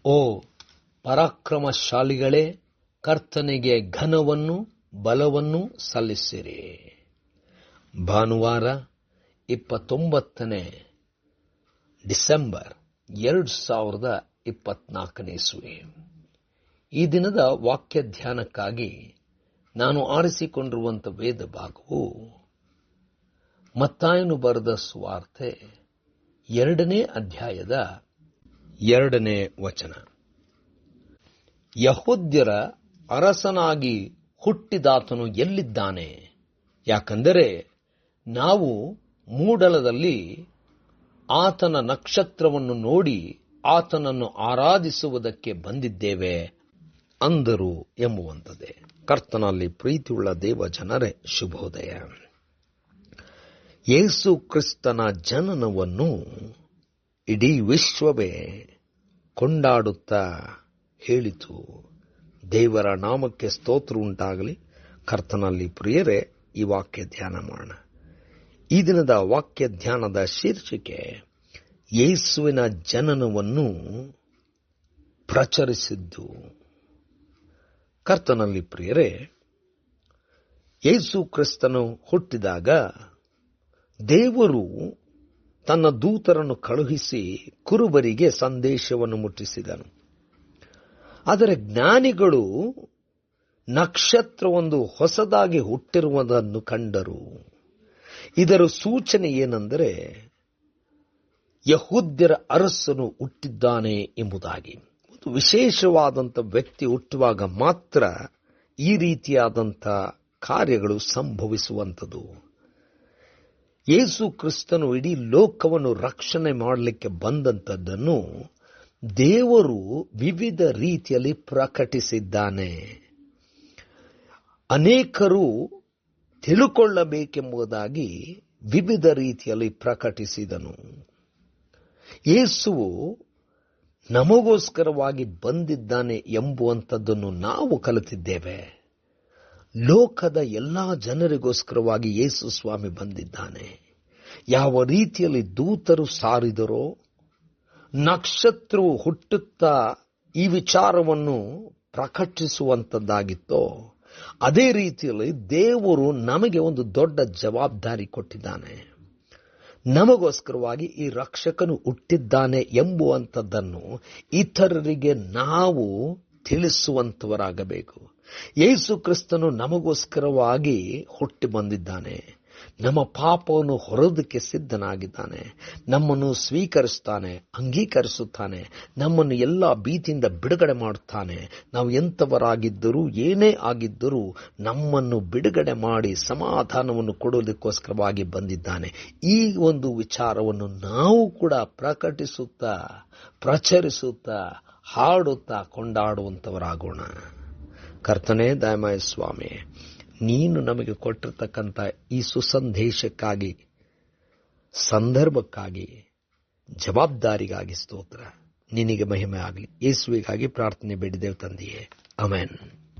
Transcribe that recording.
ಓ ಪರಾಕ್ರಮಶಾಲಿಗಳೇ, ಕರ್ತನಿಗೆ ಘನವನ್ನು ಬಲವನ್ನು ಸಲ್ಲಿಸಿರಿ. ಭಾನುವಾರ 29 ಡಿಸೆಂಬರ್ 2024 ಇಸವಿ. ಈ ದಿನದ ವಾಕ್ಯ ಧ್ಯಾನಕ್ಕಾಗಿ ನಾನು ಆರಿಸಿಕೊಂಡಿರುವಂಥ ವೇದ ಭಾಗವು ಮತ್ತಾಯನು ಬರೆದ ಸುವಾರ್ತೆ 2ನೇ ಅಧ್ಯಾಯದ 2ನೇ ವಚನ. ಯೆಹೂದ್ಯರ ಅರಸನಾಗಿ ಹುಟ್ಟಿದಾತನು ಎಲ್ಲಿದ್ದಾನೆ? ಯಾಕಂದರೆ ನಾವು ಮೂಡಲದಲ್ಲಿ ಆತನ ನಕ್ಷತ್ರವನ್ನು ನೋಡಿ ಆತನನ್ನು ಆರಾಧಿಸುವುದಕ್ಕೆ ಬಂದಿದ್ದೇವೆ ಅಂದರು ಎಂಬುವಂಥದ್ದೇ. ಕರ್ತನಲ್ಲಿ ಪ್ರೀತಿಯುಳ್ಳ ದೇವ ಜನರೇ, ಶುಭೋದಯ. ಯೇಸು ಕ್ರಿಸ್ತನ ಜನನವನ್ನು ಇಡೀ ವಿಶ್ವವೇ ಕೊಂಡಾಡುತ್ತಾ ಹೇಳಿತು. ದೇವರ ನಾಮಕ್ಕೆ ಸ್ತೋತ್ರ ಉಂಟಾಗಲಿ. ಕರ್ತನಲ್ಲಿ ಪ್ರಿಯರೇ, ಈ ವಾಕ್ಯ ಧ್ಯಾನ ಮಾಡೋಣ. ಈ ದಿನದ ವಾಕ್ಯ ಧ್ಯಾನದ ಶೀರ್ಷಿಕೆ ಯೇಸುವಿನ ಜನನವನ್ನು ಪ್ರಚರಿಸಿದ್ದು. ಕರ್ತನಲ್ಲಿ ಪ್ರಿಯರೇ, ಯೇಸು ಕ್ರಿಸ್ತನು ಹುಟ್ಟಿದಾಗ ದೇವರು ತನ್ನ ದೂತರನ್ನು ಕಳುಹಿಸಿ ಕುರುಬರಿಗೆ ಸಂದೇಶವನ್ನು ಮುಟ್ಟಿಸಿದನು. ಆದರೆ ಜ್ಞಾನಿಗಳು ನಕ್ಷತ್ರವೊಂದು ಹೊಸದಾಗಿ ಹುಟ್ಟಿರುವುದನ್ನು ಕಂಡರು. ಇದರ ಸೂಚನೆ ಏನೆಂದರೆ ಯೆಹೂದ್ಯರ ಅರಸನು ಹುಟ್ಟಿದ್ದಾನೆ ಎಂಬುದಾಗಿ. ಒಂದು ವಿಶೇಷವಾದಂಥ ವ್ಯಕ್ತಿ ಹುಟ್ಟುವಾಗ ಮಾತ್ರ ಈ ರೀತಿಯಾದಂಥ ಕಾರ್ಯಗಳು ಸಂಭವಿಸುವಂಥದ್ದು. ಯೇಸು ಕ್ರಿಸ್ತನು ಇಡೀ ಲೋಕವನ್ನು ರಕ್ಷಣೆ ಮಾಡಲಿಕ್ಕೆ ಬಂದಂಥದ್ದನ್ನು ದೇವರು ವಿವಿಧ ರೀತಿಯಲ್ಲಿ ಪ್ರಕಟಿಸಿದ್ದಾನೆ. ಅನೇಕರು ತಿಳುಕೊಳ್ಳಬೇಕೆಂಬುದಾಗಿ ವಿವಿಧ ರೀತಿಯಲ್ಲಿ ಪ್ರಕಟಿಸಿದನು. ಯೇಸುವು ನಮಗೋಸ್ಕರವಾಗಿ ಬಂದಿದ್ದಾನೆ ಎಂಬುವಂಥದ್ದನ್ನು ನಾವು ಕಲಿತಿದ್ದೇವೆ. ಲೋಕದ ಎಲ್ಲಾ ಜನರಿಗೋಸ್ಕರವಾಗಿ ಯೇಸು ಸ್ವಾಮಿ ಬಂದಿದ್ದಾನೆ. ಯಾವ ರೀತಿಯಲ್ಲಿ ದೂತರು ಸಾರಿದರೋ, ನಕ್ಷತ್ರವು ಹುಟ್ಟುತ್ತಾ ಈ ವಿಚಾರವನ್ನು ಪ್ರಕಟಿಸುವಂಥದ್ದಾಗಿತ್ತೋ, ಅದೇ ರೀತಿಯಲ್ಲಿ ದೇವರು ನಮಗೆ ಒಂದು ದೊಡ್ಡ ಜವಾಬ್ದಾರಿ ಕೊಟ್ಟಿದ್ದಾನೆ. ನಮಗೋಸ್ಕರವಾಗಿ ಈ ರಕ್ಷಕನು ಹುಟ್ಟಿದ್ದಾನೆ ಎಂಬುವಂಥದ್ದನ್ನು ಇತರರಿಗೆ ನಾವು ತಿಳಿಸುವಂತವರಾಗಬೇಕು. ಯೇಸು ಕ್ರಿಸ್ತನು ನಮಗೋಸ್ಕರವಾಗಿ ಹುಟ್ಟಿ ಬಂದಿದ್ದಾನೆ. ನಮ್ಮ ಪಾಪವನ್ನು ಹೊರೋದಕ್ಕೆ ಸಿದ್ಧನಾಗಿದ್ದಾನೆ. ನಮ್ಮನ್ನು ಸ್ವೀಕರಿಸುತ್ತಾನೆ, ಅಂಗೀಕರಿಸುತ್ತಾನೆ. ನಮ್ಮನ್ನು ಎಲ್ಲ ಭೀತಿಯಿಂದ ಬಿಡುಗಡೆ ಮಾಡುತ್ತಾನೆ. ನಾವು ಎಂಥವರಾಗಿದ್ದರೂ ಏನೇ ಆಗಿದ್ದರೂ ನಮ್ಮನ್ನು ಬಿಡುಗಡೆ ಮಾಡಿ ಸಮಾಧಾನವನ್ನು ಕೊಡೋದಕ್ಕೋಸ್ಕರವಾಗಿ ಬಂದಿದ್ದಾನೆ. ಈ ಒಂದು ವಿಚಾರವನ್ನು ನಾವು ಕೂಡ ಪ್ರಕಟಿಸುತ್ತಾ, ಪ್ರಚರಿಸುತ್ತಾ, ಹಾಡುತ್ತಾ ಕೊಂಡಾಡುವಂಥವರಾಗೋಣ. ಕರ್ತನೇ, ದಯಮಾಯ ಸ್ವಾಮಿ, ನೀನು ನಮಗೆ ಕೊಟ್ಟಿರ್ತಕ್ಕಂಥ ಈ ಸುಸಂದೇಶಕ್ಕಾಗಿ, ಸಂದರ್ಭಕ್ಕಾಗಿ, ಜವಾಬ್ದಾರಿಗಾಗಿ ಸ್ತೋತ್ರ. ನಿನಗೆ ಮಹಿಮೆ ಆಗಲಿ. ಯೇಸುವಿಗಾಗಿ ಪ್ರಾರ್ಥನೆ ಬೇಡಿದೆವು ತಂದೆಯೇ, ಆಮೆನ್.